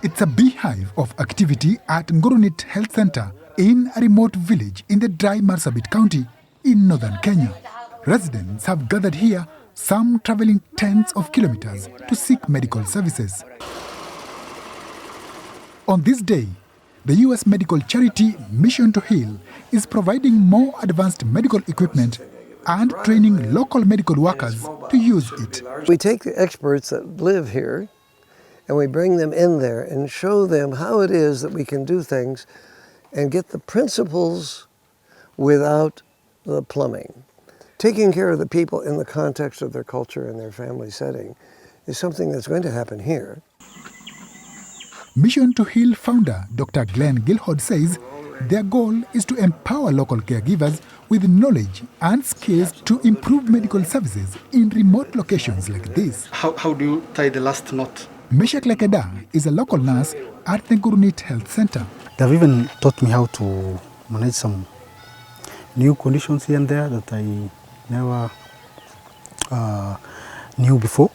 It's a beehive of activity at Ngurunit Health Center in a remote village in the dry Marsabit County in northern Kenya. Residents have gathered here, some traveling tens of kilometers to seek medical services. On this day, the U.S. medical charity Mission to Heal is providing more advanced medical equipment and training local medical workers to use it. We take the experts that live here and we bring them in there and show them how it is that we can do things and get the principles without the plumbing. Taking care of the people in the context of their culture and their family setting is something that's going to happen here. Mission to Heal founder Dr. Glenn Gilhod says their goal is to empower local caregivers with knowledge and skills to improve medical services in remote locations like this. How do you tie the last knot? Meshak Lekeda is a local nurse at the Ngurunit Health Center. They've even taught me how to manage some new conditions here and there that I never knew before.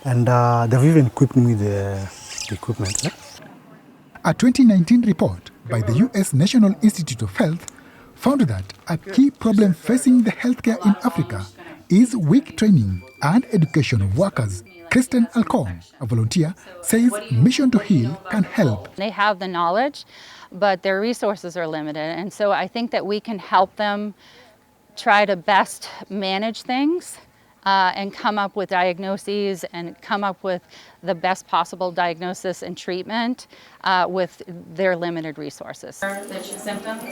And they've even equipped me with the equipment. Yeah? A 2019 report by the U.S. National Institute of Health found that a key problem facing the healthcare in Africa is weak training and education of workers. Kristen Alcon, a volunteer, says Mission to Heal can help. They have the knowledge, but their resources are limited. And so I think that we can help them try to best manage things and come up with diagnoses and come up with the best possible diagnosis and treatment with their limited resources. The symptoms?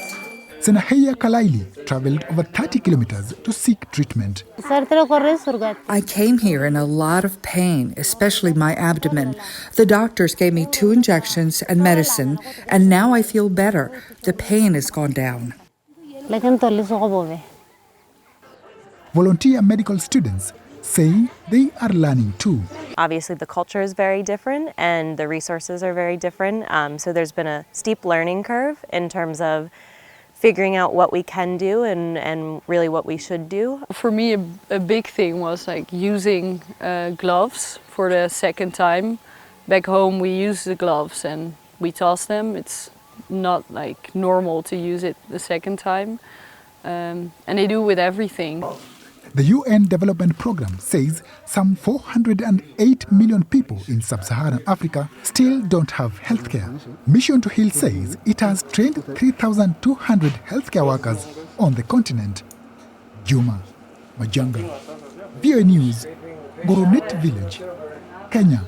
Senaheya Kalaili traveled over 30 kilometers to seek treatment. I came here in a lot of pain, especially my abdomen. The doctors gave me 2 injections and medicine, and now I feel better. The pain has gone down. Volunteer medical students say they are learning too. Obviously the culture is very different and the resources are very different, so there's been a steep learning curve in terms of figuring out what we can do and really what we should do. For me a big thing was like using gloves for the second time. Back home we use the gloves and we toss them. It's not like normal to use it the second time, and they do with everything. The UN Development Programme says some 408 million people in sub-Saharan Africa still don't have healthcare. Mission to Heal says it has trained 3,200 healthcare workers on the continent. Juma Majanga, VOA News, Ngurunit Village, Kenya.